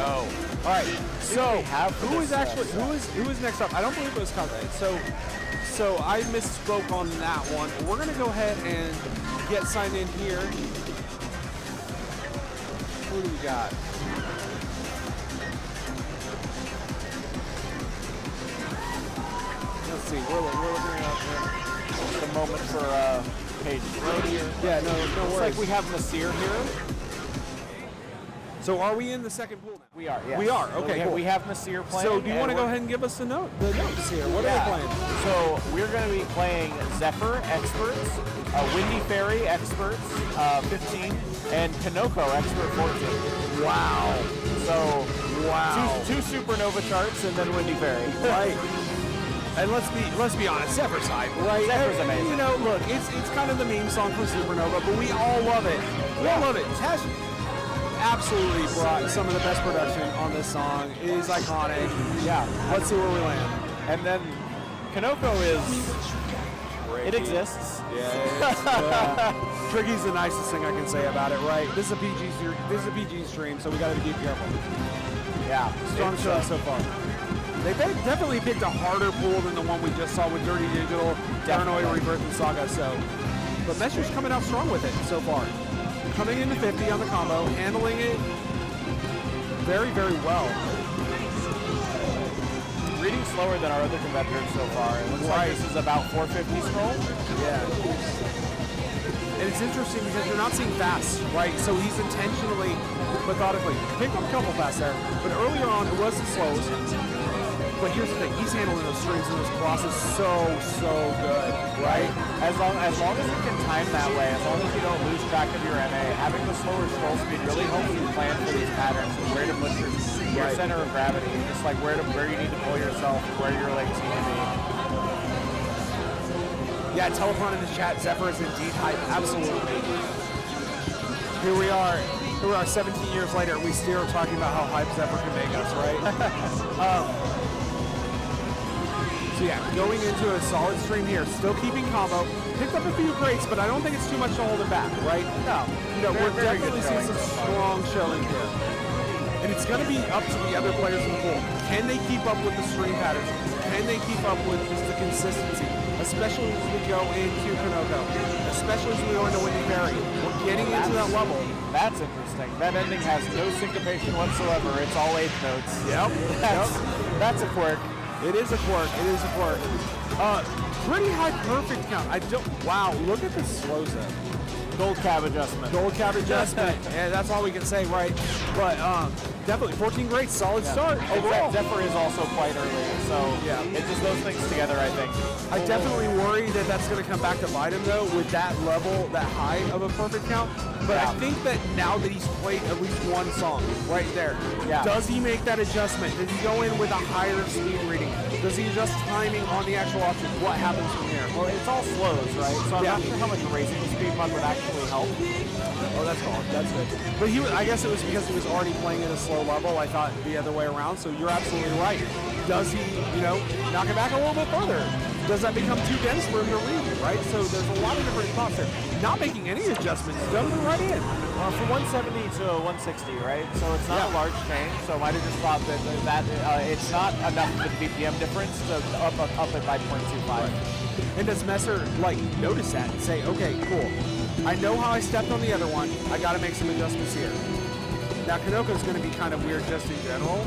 go. All right, so who is next up? I don't believe it was KAZE. So I misspoke on that one. We're gonna go ahead and get signed in here. Who do we got? Let's see. We're looking up here. The moment for Page right here. Yeah, no worries. Looks like we have Mesyr here. So are we in the second pool now? We are, yes. We are, okay, cool. We have Mesyr playing. So do you want to go ahead and give us the notes here? What are they playing? So we're going to be playing Xepher Experts, Windy Fairy Experts 15, and Konoko Expert 14. Wow. So two Supernova charts and then Windy Fairy. Right. And let's be honest, Xepher's hype, right? Xepher's amazing. You know, look, it's kind of the meme song from Supernova, but we all love it. We all love it. Tesh absolutely brought some of the best production on this song. It is iconic. Yeah. Let's see where we land. And then Konoko is it exists. Yeah. Tricky's the nicest thing I can say about it, right? This is a PG stream, so we got to be careful. Yeah. Strong show so far. They definitely picked a harder pool than the one we just saw with Dirty Digital, Paranoid, Rebirth, and Saga. But Mesyr's coming out strong with it so far. Coming into 50 on the combo, handling it very, very well. Reading slower than our other competitors so far. It looks like this is about 450 scroll. Yeah. And it's interesting because you're not seeing fast, right? So he's intentionally, methodically picked up a couple fast there, but earlier on it was the slowest. But here's the thing, he's handling those strings and those crosses so good, right? As long as you can time that way, as long as you don't lose track of your MA, having the slower scroll speed really helps you plan for these patterns and where to put your center of gravity, just like where you need to pull yourself, where your legs need to be. Yeah, Telepron in the chat, Xepher is indeed hype, absolutely. Here we are 17 years later, we still are talking about how hype Xepher can make us, right? So yeah, going into a solid stream here, still keeping combo. Picked up a few greats, but I don't think it's too much to hold it back, right? No. We're definitely seeing some strong showing here. And it's going to be up to the other players in the pool. Can they keep up with the stream patterns? Can they keep up with just the consistency? Especially as we go into Konoko. Especially as we go into Windy Fairy. We're getting into that level. That's interesting. That ending has no syncopation whatsoever. It's all eighth notes. Yep. That's a quirk. It is a quirk. It is a quirk. Pretty high perfect count. Wow, look at the slow zone. Gold cab adjustment. Gold cab adjustment. Yeah, that's all we can say, right? But definitely 14 great, solid start overall. Xepher is also quite early, so it's just those things together, I think. I definitely worry that that's going to come back to bite him, though, with that level, that high of a perfect count. But I think that now that he's played at least one song right there, does he make that adjustment? Does he go in with a higher speed reading? Does he adjust timing on the actual option? What happens from here? Well, it's all slows, right? So I'm not sure how much racing speed bump would actually help. Oh, that's cool. That's good. But I guess it was because he was already playing at a slow level. I thought the other way around. So you're absolutely right. Does he, knock it back a little bit further? Does that become too dense for him to read, right? So there's a lot of different thoughts there. Not making any adjustments, jumping right in. From 170 to 160, right? So it's not a large change. So I might have just thought that it's not enough of a BPM difference to up it by 0.25. Right. And does Mesyr notice that and say, okay, cool. I know how I stepped on the other one. I got to make some adjustments here. Now Konoko's going to be kind of weird just in general.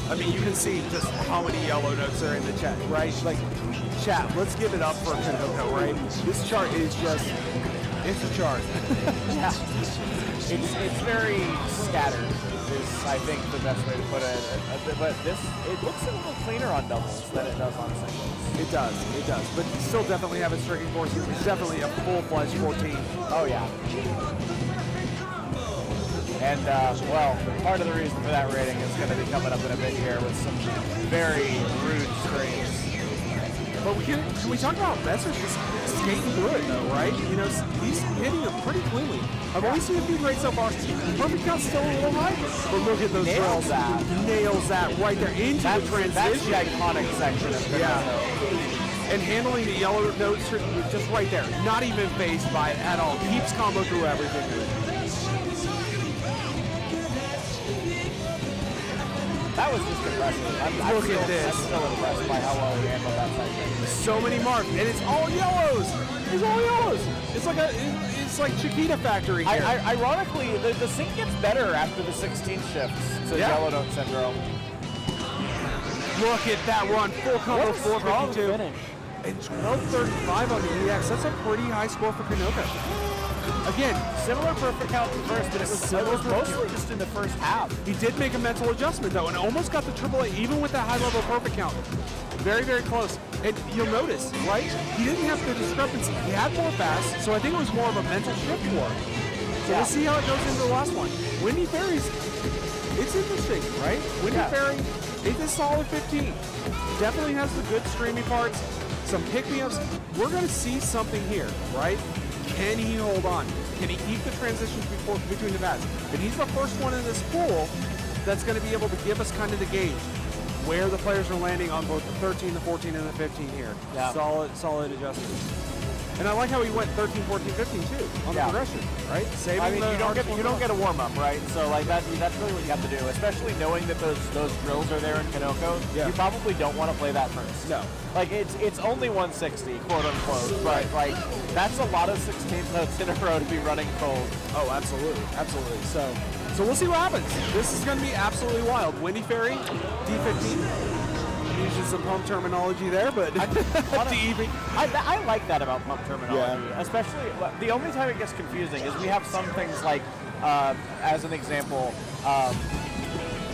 I mean, you can see just how many yellow notes are in the chat, right? Like, chat, let's give it up for Konoko, right? This chart is just, it's a chart. It's very scattered is, I think, the best way to put it. But it looks a little cleaner on doubles than it does on singles. It does. But you still definitely have its tricking forces. It's definitely a full-fledged 14. Oh, yeah. And, well, part of the reason for that rating is going to be coming up in a bit here with some very rude screens. But can we talk about Mesyr just skating through it, though, right? He's hitting them pretty cleanly. I've only seen a few great so far. Perfect count's still a little high, but look at those Nails that right there into the transition. That's the iconic section of Konoko. And handling the yellow notes just right there. Not even phased by it at all. Keeps combo through everything. That was just impressive. Look at this. I'm still impressed by how well he handled that section. So many marks, and it's all yellows. It's all yellows. It's like Chiquita Factory here. Ironically, the sync gets better after the 16 shifts to yellow note syndrome. Look at that run, full combo, What a strong 452. finish. And 1235 on the EX. That's a pretty high score for Konoko. Again, Similar perfect count at first, but it was mostly just in the first half. he did make a mental adjustment though, and almost got the AAA even with that high level perfect count. Very, very close. And you'll notice, right? He didn't have the discrepancy. He had more fast, so I think it was more of a mental shift for him. So we'll see how it goes into the last one. Windy Fairies, it's interesting, right? Windy Fairy, it's a solid 15. Definitely has the good streamy parts, some pick-me-ups. We're going to see something here, right? Can he hold on? Can he keep the transitions between the pads? And he's the first one in this pool that's going to be able to give us kind of the gauge where the players are landing on both the 13, the 14, and the 15 here. Yeah. Solid adjustments. And I like how he went 13, 14, 15 too on the progression, right? Saving I mean, the you don't get a warm up, right? So like that's really what you have to do, especially knowing that those drills are there in Konoko. Yeah. You probably don't want to play that first. No. Like it's only 160, quote unquote, but like that's a lot of 16 notes in a row to be running cold. Oh, absolutely. So we'll see what happens. This is going to be absolutely wild. Windy Fairy, D15. Using some pump terminology there, but DEV. I like that about pump terminology, especially the only time it gets confusing is we have some things like, as an example,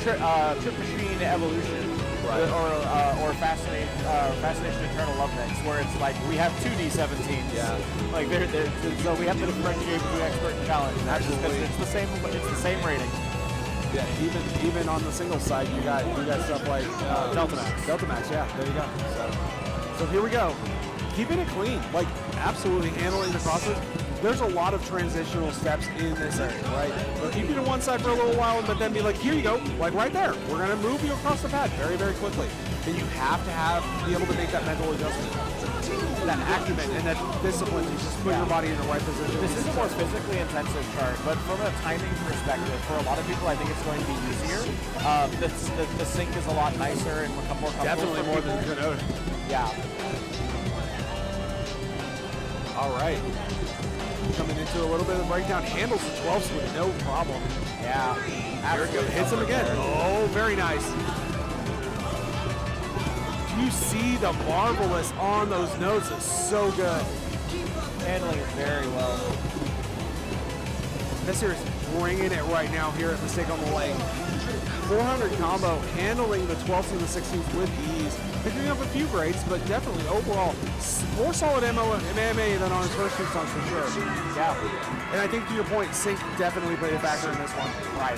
Trip Machine Evolution, or Fascination Eternal Love Mix, where it's like we have two D17s. Yeah. Like so we have to differentiate between expert and challenge. Absolutely. It's the same rating. Yeah, even on the single side, you got stuff like Delta Max, yeah, there you go. So here we go, keeping it clean, like absolutely handling the crosses. There's a lot of transitional steps in this area, right? They'll keep you to one side for a little while, but then be like, here you go, like right there. We're gonna move you across the pad very, very quickly. And you have to be able to make that mental adjustment, that acumen and that discipline to just put your body in the right position. This is a more physically intensive chart, but from a timing perspective, for a lot of people, I think it's going to be easier. The sync is a lot nicer and more comfortable. Definitely more than Konoko. Yeah. All right. Coming into a little bit of a breakdown. Handles the 12s with no problem. Yeah. There it goes. Hits him again. Oh, very nice. You see the marvelous on those notes. It's so good. Handling it very well. Mesyr is bringing it right now here at Mistake on the Lake. 400 combo, handling the 12s and the 16s with ease. Picking up a few grades, but definitely overall more solid MMA than on his first two songs for sure. Yeah. And I think to your point, sync definitely played a factor in this one. Right.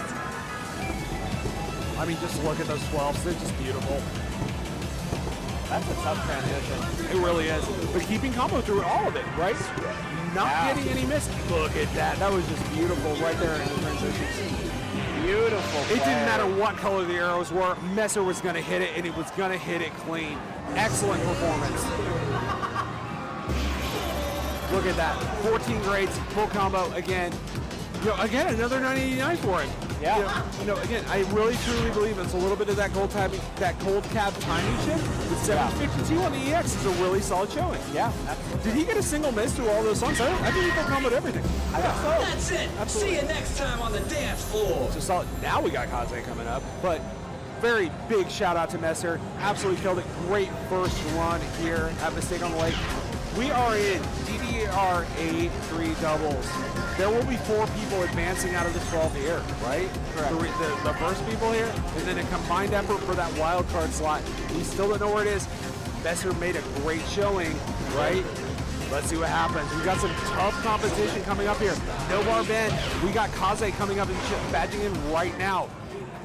I mean, just look at those 12s. They're just beautiful. That's a tough transition. It really is. But keeping combo through all of it, right? Not getting any miss. Look at that. That was just beautiful right there in the transitions. Beautiful play. It didn't matter what color the arrows were. Mesyr was going to hit it, and he was going to hit it clean. Excellent performance. Look at that. 14 grades, full combo again. Again, another 989 for him. Yeah. Again, I really truly believe it's a little bit of that cold cab timing shift. With 752 on the EX is a really solid showing. Yeah, absolutely. Did he get a single miss through all those songs? I think he full comboed everything. I think so. That's it. Absolutely. See you next time on the dance floor. So solid. Now we got Kaze coming up, but very big shout out to Mesyr. Absolutely killed it. Great first run here at Mistake on the Lake. We are in DDR A3 doubles. There will be 4 people advancing out of the 12 here, right? Correct. The first people here, and then a combined effort for that wild card slot. We still don't know where it is. Mesyr made a great showing, right? Let's see what happens. We got some tough competition coming up here. NoBarBen. We got Kaze coming up and badging in right now.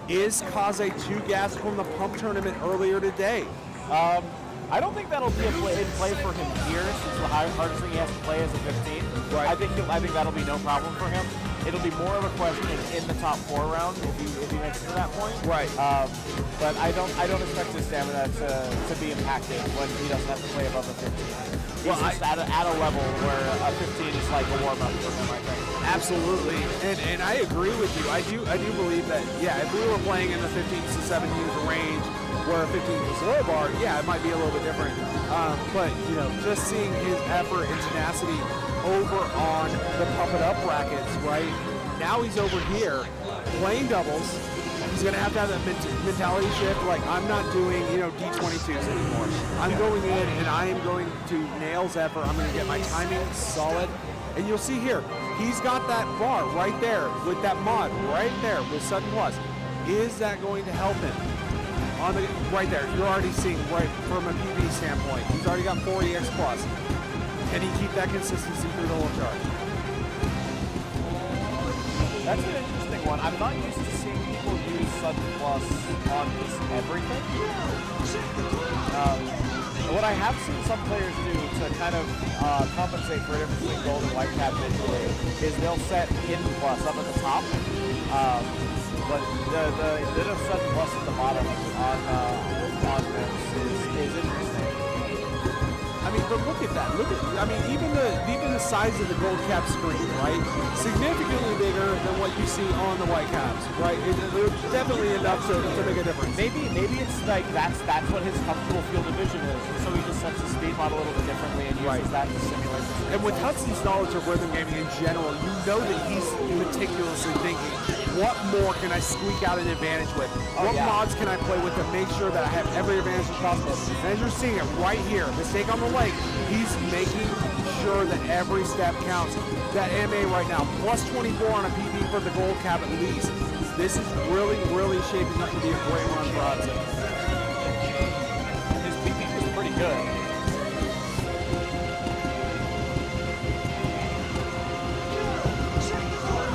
Is Kaze too gassed from the pump tournament earlier today? I don't think that'll be in play for him here, since the hardest thing he has to play is a 15. Right. I think that'll be no problem for him. it'll be more of a question in the top 4 round if he makes it to that point. Right. But I don't expect his stamina to be impacted when he doesn't have to play above a 15. He's just at a level where a 15 is like a warm-up for him, I think. Absolutely, and I agree with you. I do believe that, yeah, if we were playing in the 15s to 17s range where a 15 is low bar, yeah, it might be a little bit different. But, you know, just seeing his effort and tenacity over on the Pump It Up brackets, right? Now he's over here playing doubles. He's going to have that mentality shift, like, I'm not doing, you know, D22s anymore. I'm going in and I am going to nail Xepher. I'm going to get my timing solid. And you'll see here, he's got that bar right there with that mod right there with Sudden Plus. Is that going to help him? On the right there, you're already seeing right from a PB standpoint. He's already got 4 EX plus. Can he keep that consistency through the whole charge? That's an interesting one. I'm not used to seeing people use Sudden Plus on just everything. What I have seen some players do to kind of compensate for a difference between gold and white cap visually is they'll set Hidden Plus up at the top. But the bit of Sudden Plus at the bottom on this is interesting. I mean, but look at that. I mean, even the size of the gold cap screen, right? Significantly bigger than what you see on the white caps, right? It's definitely enough to make a difference. Maybe it's like that's what his comfortable field of vision is. So he just sets the speed model a little bit differently and uses that to simulate. And with Hudson's knowledge of rhythm gaming in general, you know that he's meticulously thinking, what more can I squeak out an advantage with? What mods can I play with to make sure that I have every advantage possible? And as you're seeing it right here, mistake on the leg, he's making sure that every step counts. That MA right now, plus 24 on a PB for the gold cap at least. This is really, really shaping up to be a great run for Hudson. His PB is pretty good.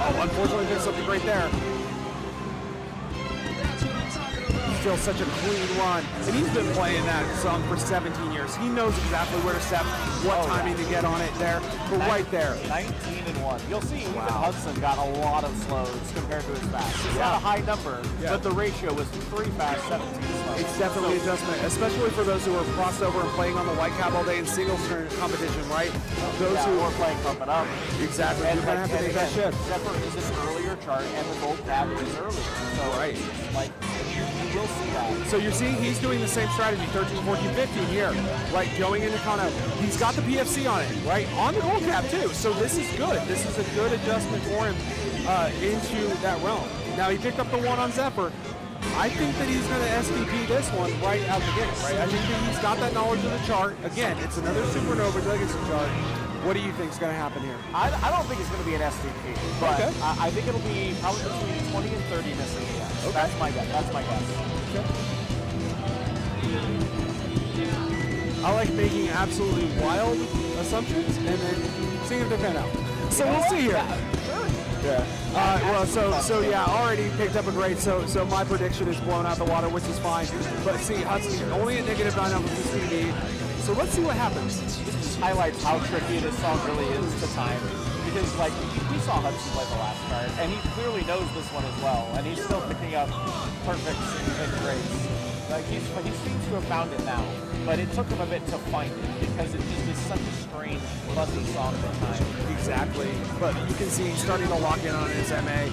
Oh, unfortunately, there's something right there. Still such a clean run, and he's been playing that song for 17 years. He knows exactly where to step, what timing to get on it there, but right there. 19-1. You'll see even Hudson got a lot of slows compared to his fast. He's got a high number, but the ratio was 3 fast, 17 slow. It's definitely an adjustment, especially for those who are crossed over and playing on the white cap all day in singles competition, right? Those who are playing Pump It Up. Exactly. You're going to have to make that shift. Xepher is an earlier chart, and the gold cap is earlier. So, like, you will see that. So you're seeing he's doing the same strategy, 13, 14, 15 here, right? Going into kind of, he's got the PFC on it, right? On the gold cap too. So this is good. This is a good adjustment for him into that realm. Now he picked up the one on Xepher. I think that he's going to SDP this one right out the gate, right? I think that he's got that knowledge of the chart. Again, it's another Supernova Legacy chart. What do you think is going to happen here? I don't think it's going to be an SDP, but I think it'll be probably between 20 and 30 missing the S. Okay. That's my guess. Okay. I like making absolutely wild assumptions and then seeing if they pan out. So we'll see here. Already picked up a grade. So my prediction is blown out the water, which is fine. But see, Hudson only at -9 on the speed. So let's see what happens. This just highlights how tricky this song really is to time. Because, like, we saw Hudson play the last card, and he clearly knows this one as well, and he's still picking up perfects and grades. Like, he seems to have found it now, but it took him a bit to find it, because it just is such a strange, fuzzy song at time. Exactly, but you can see he's starting to lock in on his MA.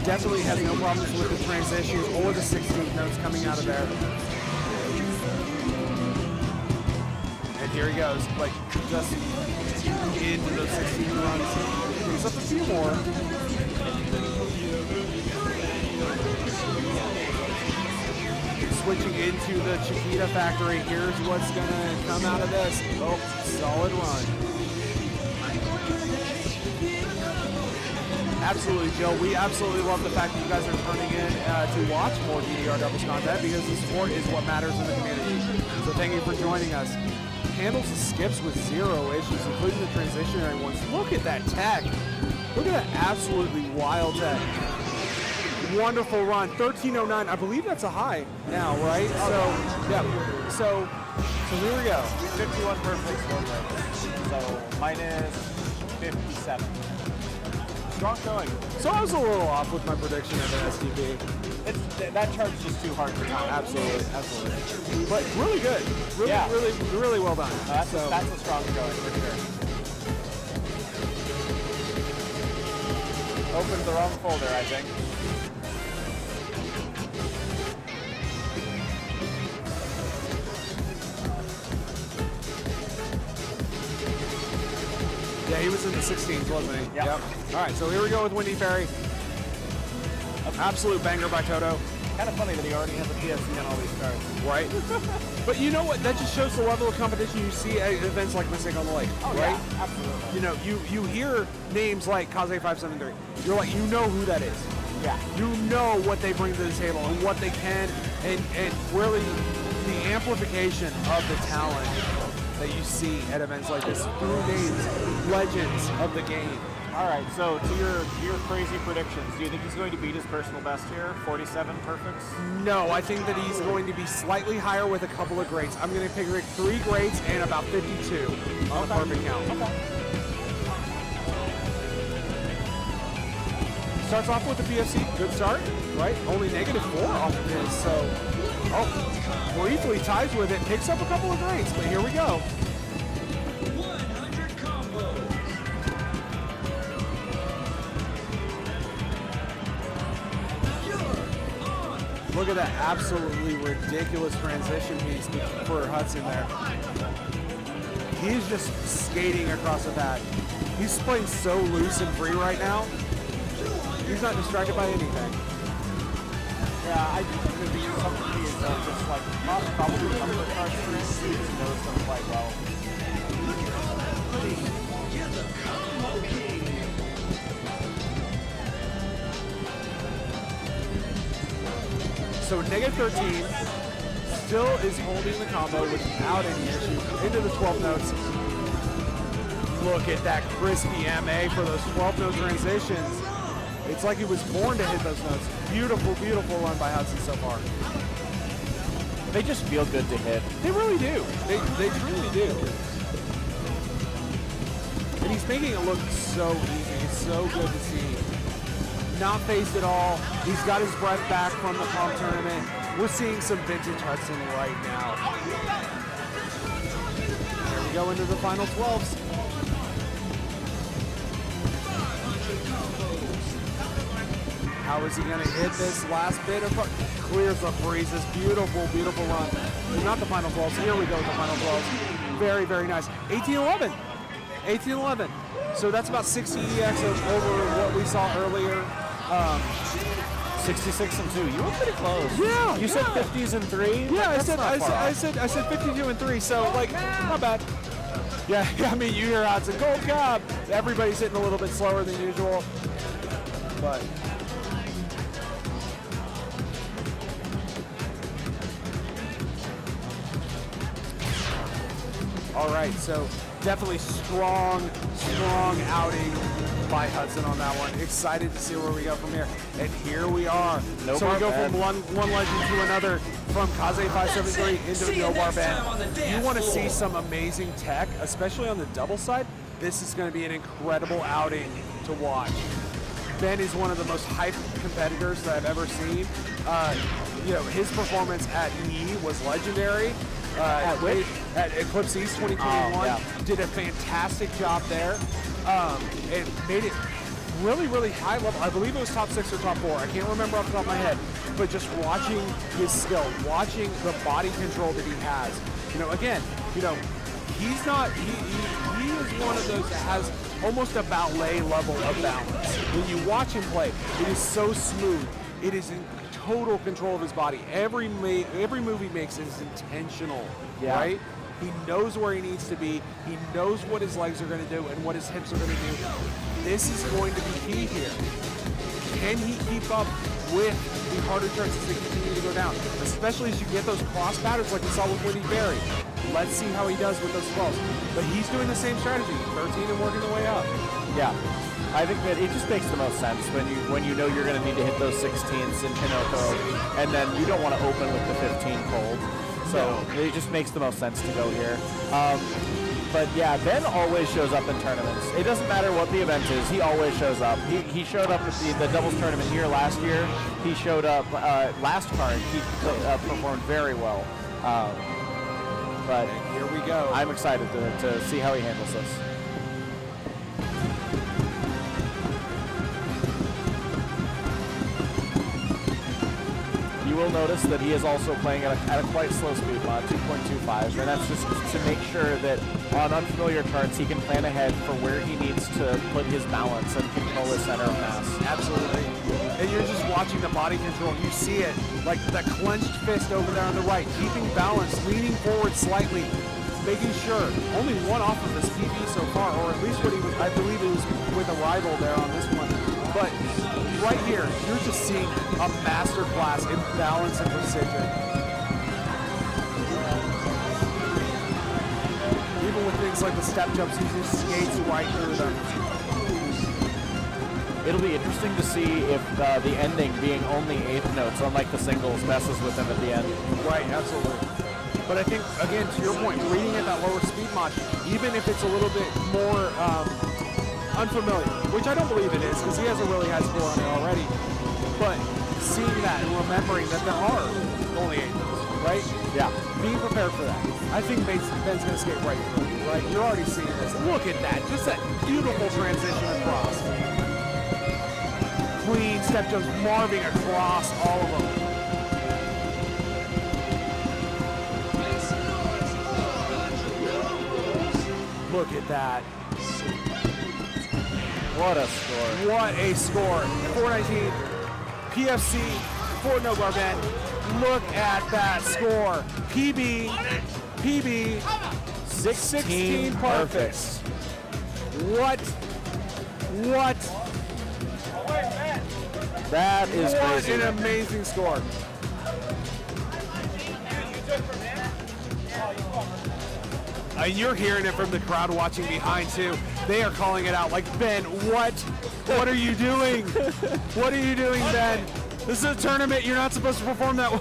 Definitely has no problems with the transitions or the 16th notes coming out of there. And here he goes, like, just into those 16 runs. Picks up a few more. Switching into the Chiquita factory. Here's what's going to come out of this. Oh, solid run. Absolutely, Joe. We absolutely love the fact that you guys are turning in to watch more DDR doubles content, because the sport is what matters in the community. So thank you for joining us. Handles the skips with 0 issues, including the transitionary ones. Look at that tech. Look at that absolutely wild tech. Wonderful run. 1309. I believe that's a high now, right? So here we go. 51 perfect. So minus 57. Strong going. So I was a little off with my prediction of an SDB. That chart's just too hard for time. Absolutely, absolutely. But really good. Really, Yeah. really well done. That's a strong going for sure. Opened the wrong folder, I think. Yeah, he was in the 16s, wasn't he? Yep. All right, so here we go with Windy Fairy. Absolute banger by Toto. Kind of funny that he already has a PFC on all these cards. Right. But you know what? That just shows the level of competition you see at events like Mesyr on the Lake. Oh, right? yeah, absolutely. You know, you hear names like KAZE.573. You're like, you know who that is. Yeah. You know what they bring to the table and what they can, and really the amplification of the talent that you see at events like this through names, legends of the game. All right, so to your crazy predictions, do you think he's going to beat his personal best here? 47 perfects? No, I think that he's going to be slightly higher with a couple of greats. I'm going to pick 3 greats and about 52 on the perfect count. Okay. Starts off with the PFC, good start, right? Only -4 off of his, so briefly ties with it, picks up a couple of greats, but here we go. 100 combos. Look at that absolutely ridiculous transition piece for Hudson there. He's just skating across the pad. He's playing so loose and free right now. He's not distracted by anything. Yeah, I do think that these some of these are just like probably comfort cards for him. He just knows them quite well. So -13 still is holding the combo without any issue into the 12 notes. Look at that crispy MA for those 12 note transitions. It's like he was born to hit those notes. Beautiful, beautiful run by Hudson so far. They just feel good to hit. They really do. They truly do. And he's making it look so easy. It's so good to see. Not phased at all. He's got his breath back from the pump tournament. We're seeing some vintage Hudson right now. There we go into the final 12s. How is he going to hit this last bit of clears the freezes? Beautiful, beautiful run. But not the final 12s. Here we go with the final 12s. Very, very nice. 18-11. 18-11. So that's about 60 EX over what we saw earlier. 66 and 2. You were pretty close. Yeah. You said 50s and 3. Yeah, That's not far I off. said 52 and 3. So like, not bad. Yeah, I mean, you hear Hudson Gold Cup. Everybody's hitting a little bit slower than usual, but. All right, so definitely strong outing by Hudson on that one. Excited to see where we go from here. And here we are. So we go from one legend to another, from KAZE.573 into NoBarBen. You want to see some amazing tech, especially on the double side. This is going to be an incredible outing to watch. Ben is one of the most hyped competitors that I've ever seen. You know, his performance at E was legendary. At Eclipse East 2021, did a fantastic job there. It made it really, really high level. I believe it was top 6 or top 4. I can't remember off the top of my head. But just watching his skill, watching the body control that he has. You know, again, you know, he's not. He is one of those that has almost a ballet level of balance. When you watch him play, it is so smooth. It is in total control of his body. Every move he makes is intentional, right? He knows where he needs to be. He knows what his legs are going to do and what his hips are going to do. This is going to be key here. Can he keep up with the harder charts as they continue to go down? Especially as you get those cross patterns like we saw with Windy Fairy. Let's see how he does with those 12s. But he's doing the same strategy, 13 and working the way up. Yeah. I think that it just makes the most sense when you know you're going to need to hit those 16s in Kanoko, and then you don't want to open with the 15 cold. So it just makes the most sense to go here. But yeah, Ben always shows up in tournaments. It doesn't matter what the event is, he always shows up. He showed up at the doubles tournament here last year. He showed up last card. He performed very well. But here we go. I'm excited to see how he handles this. You will notice that he is also playing at a quite slow speed mod, 2.25, and that's just to make sure that on unfamiliar cards he can plan ahead for where he needs to put his balance and control his center of mass. Absolutely. And you're just watching the body control. You see it, like that clenched fist over there on the right, keeping balance, leaning forward slightly, making sure only one off of his PB so far, or at least what he was, I believe it was with a rival there on this one. But right here, you're just seeing a masterclass in balance and precision. Even with things like the step jumps, he just skates right through them. It'll be interesting to see if the ending being only eighth notes, unlike the singles, messes with him at the end. Right, absolutely. But I think, again, to your point, reading at that lower speed mod, even if it's a little bit more unfamiliar, which I don't believe it is, because he has a really high score on it already. But seeing that and remembering that there are only 8 notes, right? Yeah. Being prepared for that. I think Ben's going to skate right through it, right? You're already seeing this. Look at that. Just that beautiful transition across. Clean step jumps, marving across all of them. Look at that. What a score. What a score. 419 PFC for NoBarBen. Look at that score. PB, 16 perfects. What? That is What crazy. an amazing score. You're hearing it from the crowd watching behind too. They are calling it out like, Ben, what are you doing? What are you doing, Ben? This is a tournament. You're not supposed to perform that way.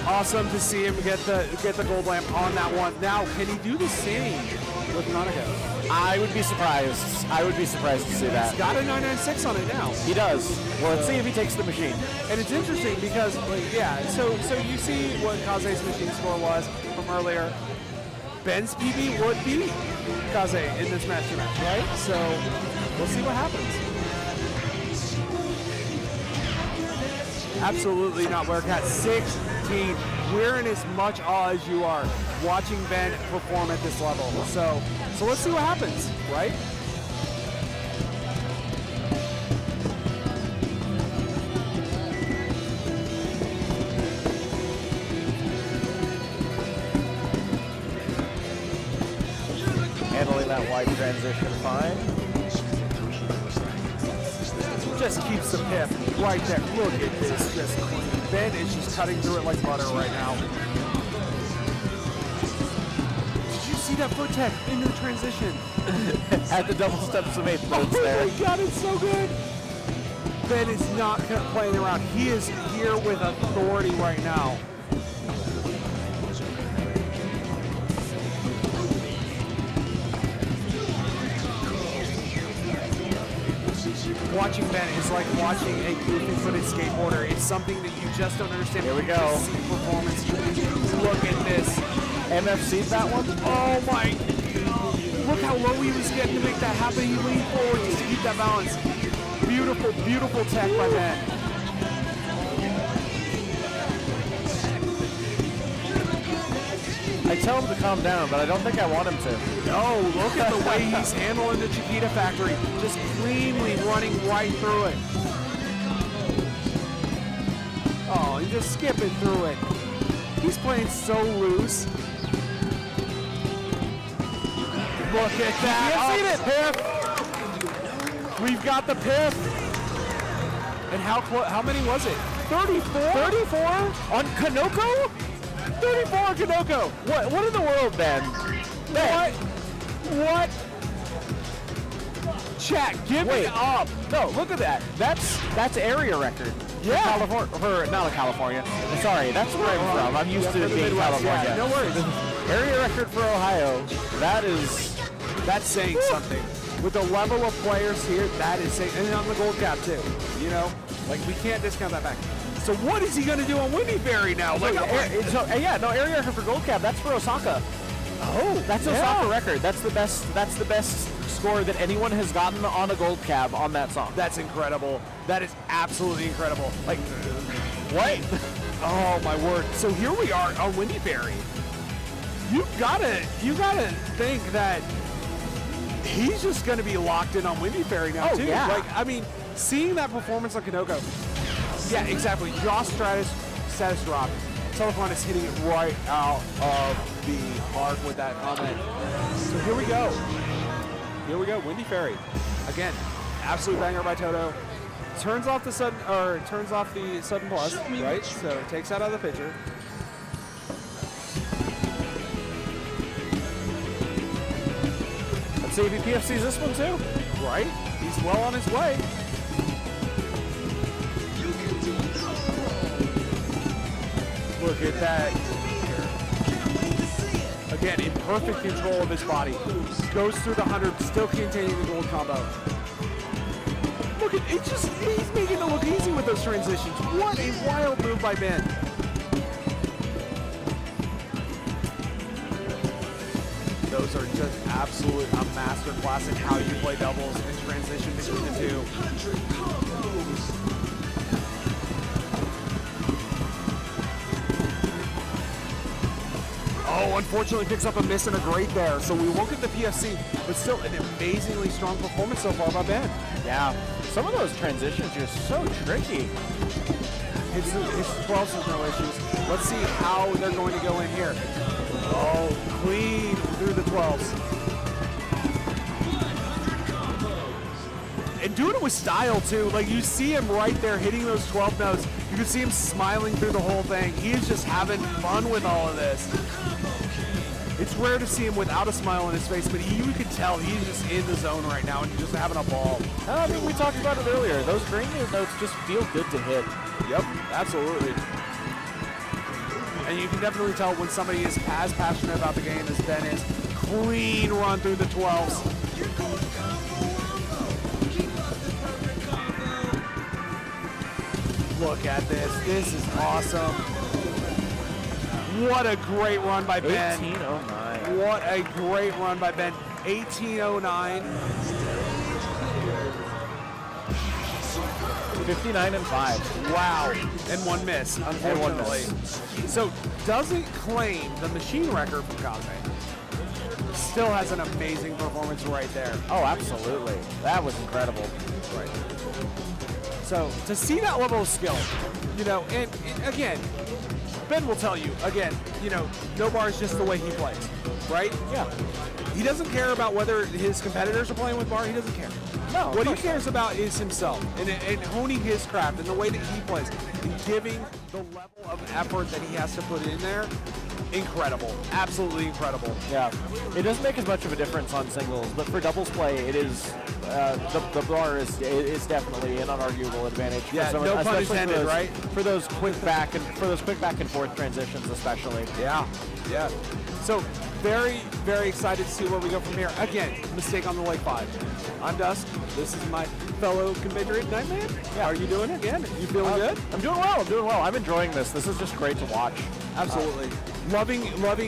Awesome to see him get the gold lamp on that one. Now, can he do the same with Monaco? I would be surprised. I would be surprised to see that. He's got a 996 on it now. He does. Well, let's see if he takes the machine. And it's interesting because, yeah, so you see what KAZE's machine score was from earlier. Ben's PB would be KAZE in this master match, right? So we'll see what happens. Absolutely not where cat 16. We're in as much awe as you are watching Ben perform at this level. So let's see what happens, right? Handling that wide transition fine. Just keeps the pip right there. Look at this, just clean. Ben is just cutting through it like butter right now. Did you see that foot tech in the transition? At the double steps of 8th notes there. Oh my God, it's so good. Ben is not playing around. He is here with authority right now. Watching Ben is like watching a goofy-footed skateboarder. It's something that you just don't understand. Here we go. Just see performance. Look at this. MFC'd that one? Oh my! Look how low he was getting to make that happen. He leaned forward just to keep that balance. Beautiful, beautiful tech by Ben. I tell him to calm down, but I don't think I want him to. No, look at the way he's handling the Chiquita factory. Just cleanly running right through it. Oh, he's just skipping through it. He's playing so loose. Look at that. Piff. We've got the piff. And how many was it? 34? 34? On Kanoko? 34 on Kanoko. What in the world, Ben? What? chat, give Wait it up. No, look at that. That's area record. Yeah. For not California. Sorry, that's where I'm from. I'm used to for it the being Midwest, California. yeah, no worries. Area record for Ohio. That's saying something. With the level of players here, that is saying, and on the gold cap too. You know, like we can't discount that fact. So what is he going to do on Windy Ferry now? Like, Area record for gold cap. That's for Osaka. oh, That's Osaka record. That's the best score that anyone has gotten on a gold cab on that song. That's incredible. That is absolutely incredible. Like, What? oh my word. So here we are on Windy Ferry. You gotta think that he's just gonna be locked in on Windy Ferry now Oh, too. yeah. Like, I mean, seeing that performance on Konoko. Yeah, exactly. Jaw status drop. Telephone is hitting it right out of the park with that comment. So here we go. Here we go, Windy Ferry. Again, absolute banger by Toto. Turns off the sudden plus, right? So takes that out of the picture. Let's see if he PFCs this one too. Right? He's well on his way. Look at that. Again, in perfect control of his body. Goes through the 100, still containing the gold combo. Look at it, he's making it look easy with those transitions. What a wild move by Ben. Those are just absolute a master class in how you play doubles and transition between the two. Oh, unfortunately picks up a miss and a great there, so we won't get the PFC, but still an amazingly strong performance so far by Ben. Yeah. Some of those transitions are so tricky. His 12s with no issues. Let's see how they're going to go in here. Oh, clean through the 12s. And doing it with style too. Like you see him right there hitting those 12 notes. You can see him smiling through the whole thing. He is just having fun with all of this. It's rare to see him without a smile on his face, but you can tell he's just in the zone right now and just having a ball. I mean, we talked about it earlier. Those green notes just feel good to hit. Yep, absolutely. And you can definitely tell when somebody is as passionate about the game as Ben is. Clean run through the 12s. Look at this. This is awesome. What a great run by Ben. 1809. What a great run by Ben. 1809. 59 and 5. Wow. And one miss, unfortunately. So doesn't claim the machine record for KAZE. Still has an amazing performance right there. Oh, absolutely. That was incredible. Right. So to see that level of skill, you know, and again, Ben will tell you, again, you know, NoBar is just the way he plays, right? Yeah. He doesn't care about whether his competitors are playing with bar. He doesn't care. No. What he cares about is himself and honing his craft and the way that he plays and giving the level of effort that he has to put in there. Incredible. Absolutely incredible. Yeah. It doesn't make as much of a difference on singles, but for doubles play, it is the bar is definitely an unarguable advantage. Yeah, for no pun especially intended, right? For those quick back and forth transitions, especially. Yeah. Yeah. So very, very excited to see where we go from here. Again, mistake on the Lake 5. I'm Dust. This is my fellow compatriot Nightman. Yeah, are you doing it again? You feeling good? I'm doing well. I'm enjoying this. This is just great to watch. Absolutely. Loving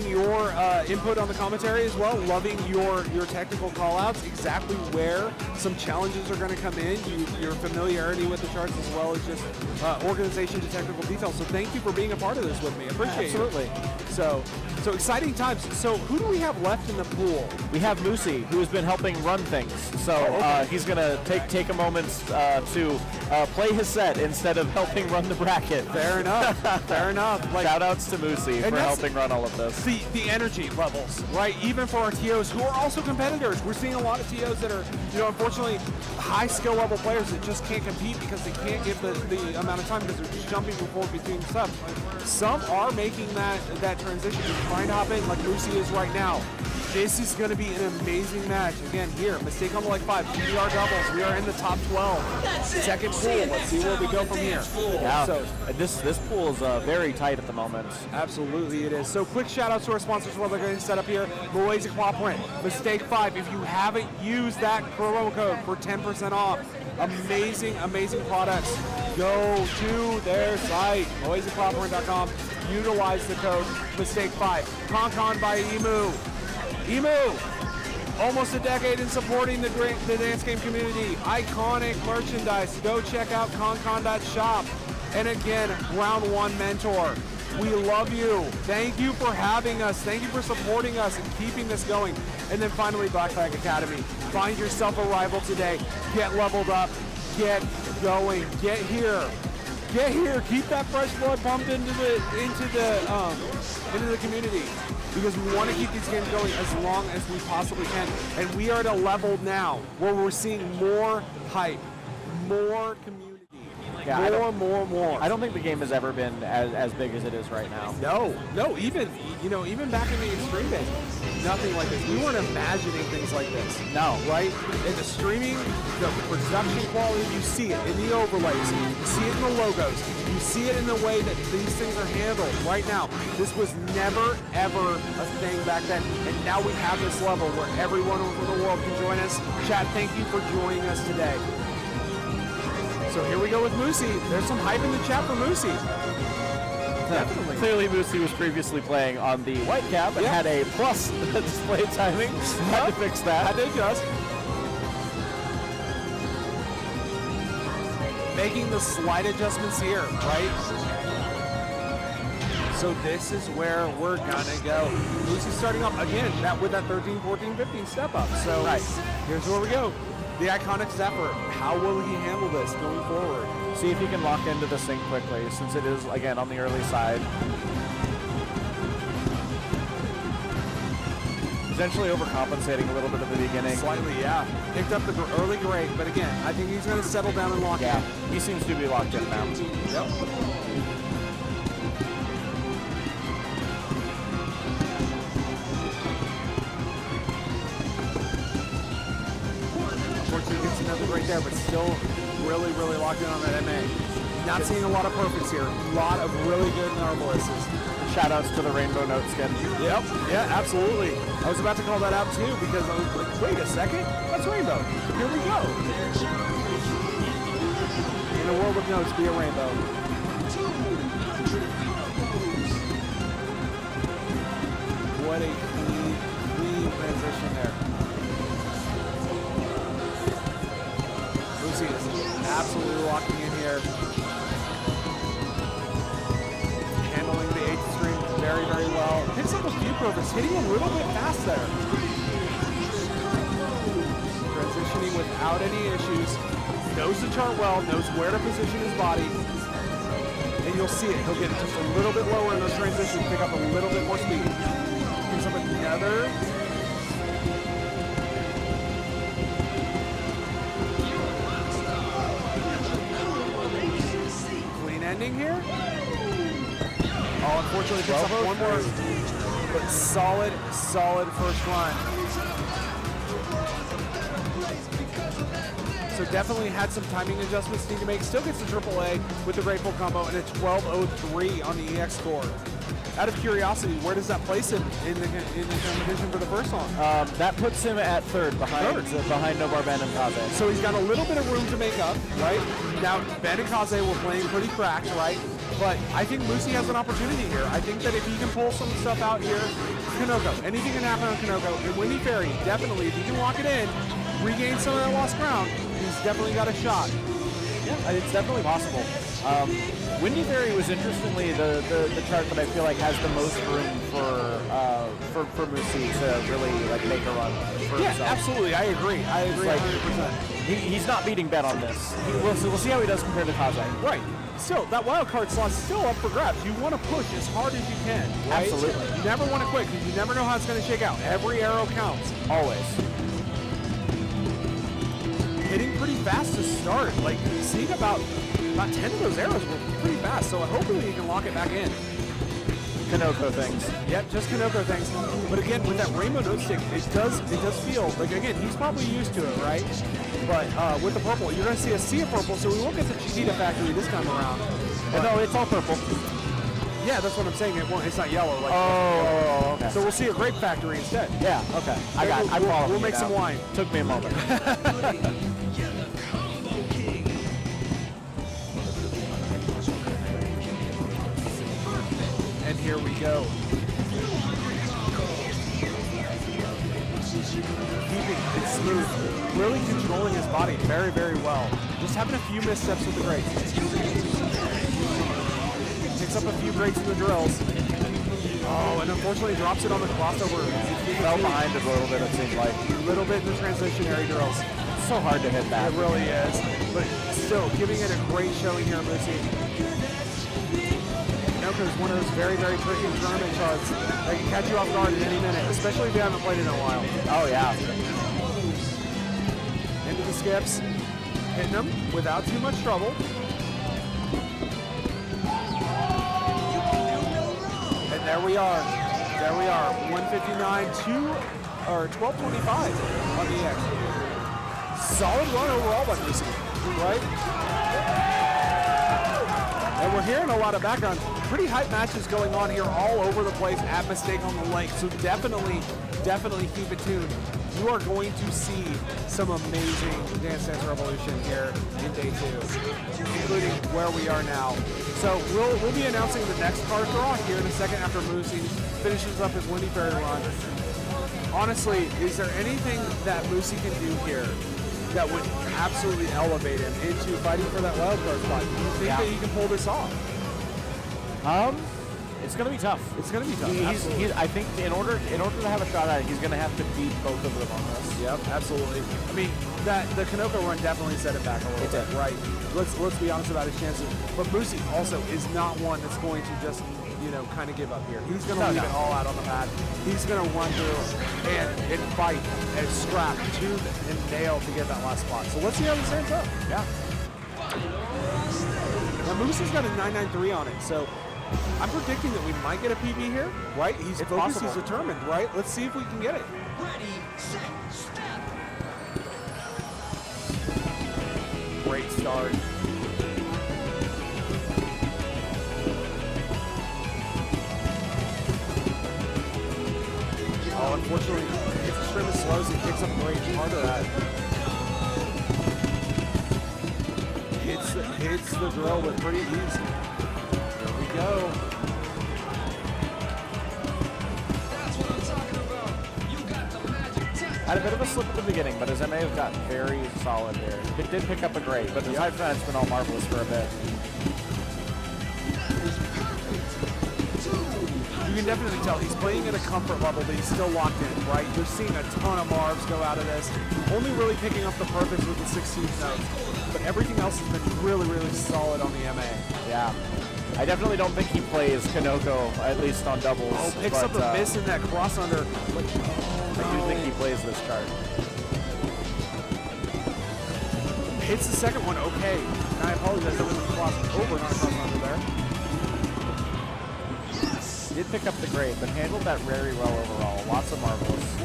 your input on the commentary as well. Loving your technical call-outs, exactly where some challenges are going to come in, your familiarity with the charts as well as just organization to technical details. So thank you for being a part of this with me. I appreciate Absolutely. it. So exciting times. So who do we have left in the pool? We have Moosey, who has been helping run things. So he's going to take a moment to play his set instead of helping run the bracket. Fair enough. Fair enough. Like, shout outs to Moosey for helping run all of this. The energy levels, right? Even for our TOs who are also competitors. We're seeing a lot of TOs that are, you know, unfortunately high skill level players that just can't compete because they can't give the amount of time because they're just jumping and forth between stuff. Some are making that transition, just trying to hop in like Moosey is right now. This is going to be an amazing match. Again, here, mistake on the like 5, DDR doubles. We are in the top 12. That's it. Second pool. Let's see where we go from here. Yeah, So, this pool is very tight at the moment. absolutely it is. So quick shout out to our sponsors while they're getting set up here. Moosey Print, Mistake 5. If you haven't used that promo code for 10% off, amazing, amazing products. Go to their site, mooseyprint.com. Utilize the code Mistake 5. Con by Emu. Almost a decade in supporting the dance game community. Iconic merchandise. Go check out concon.shop. And again, Round 1 Mentor. We love you. Thank you for having us. Thank you for supporting us and keeping this going. And then finally, Black Flag Academy. Find yourself a rival today. Get leveled up. Get going. Get here. Get here. Keep that fresh blood pumped into the community, because we want to keep these games going as long as we possibly can. And we are at a level now where we're seeing more hype, more community. Yeah, more. I don't think the game has ever been as big as it is right now. No, even back in the Extreme days, nothing like this. We weren't imagining things like this. No. Right? In the streaming, the production quality, you see it in the overlays, you see it in the logos, you see it in the way that these things are handled right now. This was never, ever a thing back then. And now we have this level where everyone over the world can join us. Chat, thank you for joining us today. So here we go with Moosey. There's some hype in the chat for Moosey. Definitely. Clearly, Moosey was previously playing on the white cap and had a plus display timing. Had to fix that. Had to adjust. Making the slight adjustments here, right? So this is where we're gonna go. Moosey starting up again with that 13, 14, 15 step up. So here's where we go. The iconic Xepher. How will he handle this going forward? See if he can lock into the sync quickly, since it is, again, on the early side. Potentially overcompensating a little bit at the beginning. Slightly, yeah. Picked up the early grade, but again, I think he's going to settle down and lock in. He seems to be locked in now. Yep. Gets another right there, but still really locked in on that MA. Not seeing a lot of perfects here. A lot of really good Narboises. Shout outs to the Rainbow Note skin. Yep, yeah, absolutely. I was about to call that out too, because I was like, wait a second, that's Rainbow. Here we go. In a world of notes, be a rainbow. What a clean transition there. Moosey is absolutely locking in here. Handling the 8th string very well. Picks up a few perfects, hitting a little bit fast there. Transitioning without any issues. Knows the chart well, knows where to position his body. And you'll see it. He'll get just a little bit lower in those transitions, pick up a little bit more speed. Picks up another. Ending here. Oh, unfortunately picks up one more, but solid first run. So definitely had some timing adjustments need to make. Still gets the AAA with the Grateful combo and a 1203 on the EX score. Out of curiosity, where does that place him in the competition for the first song? That puts him at third behind NoBarBen and KAZE. So he's got a little bit of room to make up, right? Now, Ben and KAZE were playing pretty cracked, right? But I think Moosey has an opportunity here. I think that if he can pull some stuff out here, Konoko, anything can happen on Konoko. And Windy Fairy, definitely, if he can lock it in, regain some of that lost ground, he's definitely got a shot. Yeah, it's definitely possible. Windy Fairy was interestingly the chart that I feel like has the most room for Moosey to really make a run for himself. Absolutely. I agree 100%. He's not beating Ben on this. We'll see how he does compared to KAZE. Right. Still, that wild card slot's still up for grabs. You want to push as hard as you can, right? Absolutely. You never want to quit because you never know how it's going to shake out. Every arrow counts. Always. Hitting pretty fast to start. Like, seeing about 10 of those arrows were pretty fast, so hopefully he can lock it back in. Kanoko things. Yep, just Kanoko things. But again, with that rainbow node stick, it does feel like, again, he's probably used to it, right? But with the purple, you're going to see a sea of purple, so we won't get the Cheetah Factory this time around. No, it's all purple. Yeah, that's what I'm saying. It's not yellow. Like Okay. So we'll see a grape factory instead. Yeah, okay. We'll make some wine. Took me a moment. And here we go. Keeping it smooth. Really controlling his body very, very well. Just having a few missteps with the grapes. Picks up a few breaks in the drills. Oh, and unfortunately drops it on the crossover. Fell behind it a little bit, it seemed like. A little bit in the transitionary drills. It's so hard to hit that. It really is. But still, giving it a great showing here, Moosey. Kanoko is one of those very, very tricky tournament charts that can catch you off guard at any minute, especially if you haven't played it in a while. Oh, yeah. Into the skips. Hitting them without too much trouble. And there we are. There we are. 159 or 1225 on the X. Solid run overall by Moosey, right? And we're hearing a lot of background. Pretty hype matches going on here all over the place at Mistake on the Lake. So definitely keep it tuned. You are going to see some amazing Dance Dance Revolution here in day 2, including where we are now. So we'll be announcing the next card draw here in a second after Moosey finishes up his Windy Fairy run. Honestly, is there anything that Moosey can do here that would absolutely elevate him into fighting for that wild card spot? Do you think that he can pull this off? It's going to be tough. It's going to be tough. I think in order to have a shot at it, he's going to have to beat both of them on this. Yep, absolutely. I mean, the Kanoko run definitely set it back a little bit, right? Let's be honest about his chances. But Moosey also is not one that's going to just, kind of give up here. He's going to leave it all out on the pad. He's going to run through and fight and scrap tooth and nail to get that last spot. So let's see how this ends up. Yeah. Now Moosey's got a 993 on it, so I'm predicting that we might get a PB here, right? He's focused, he's determined, right? Let's see if we can get it. Ready, set, step. Great start. Oh, unfortunately, it's extremely slow, so he picks up a great part of that. Hits the drill with pretty easy. Here we go. That's what I'm talking about. You got the magic touch. Had a bit of a slip at the beginning, but his MA has gotten very solid here. It did pick up a grade, but his high front's been all marvelous for a bit. You can definitely tell he's playing at a comfort level, but he's still locked in, right? You're seeing a ton of Marvs go out of this. Only really picking up the perfects with the 16th note. But everything else has been really, really solid on the MA. Yeah. I definitely don't think he plays Kanoko, at least on doubles. Oh, picks up a miss in that cross under. I do think he plays this chart. Hits the second one, okay. And I apologize, that was a cross over, not a cross under there. Did pick up the grade, but handled that very well overall. Lots of marvelous.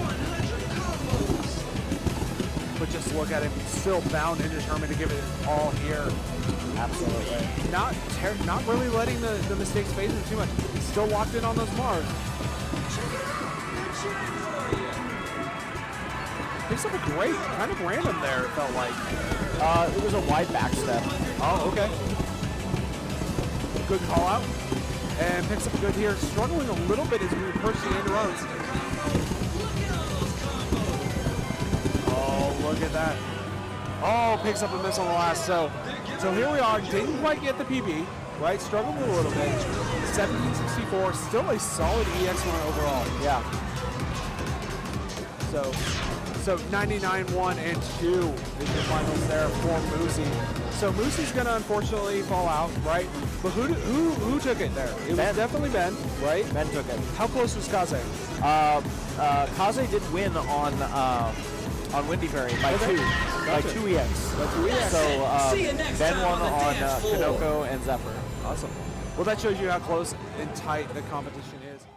But just look at him, still bound and determined to give it all here. Absolutely. Not really letting the mistakes phase him too much. Still locked in on those Mars. Picks up a great, kind of random there, it felt like. It was a wide back step. Oh, okay. Good call out. And picks up good here. Struggling a little bit as we approach the end runs. Oh, look at that. Oh, picks up a miss on the last. So here we are. Didn't quite get the PB, right? Struggled a little bit. 1764, still a solid EX1 overall. Yeah. So 99-1 and 2 is the finals there for Moosey. So Moosey's gonna unfortunately fall out, right? But who took it there? It was definitely Ben, right? Ben took it. How close was KAZE? KAZE did win on Windy Fairy by Okay. 2. Gotcha. By 2 EX. By 2 EX. So See you next Ben time won on the on dance floor. Kanoko and Xepher. Awesome. Well, that shows you how close and tight the competition is.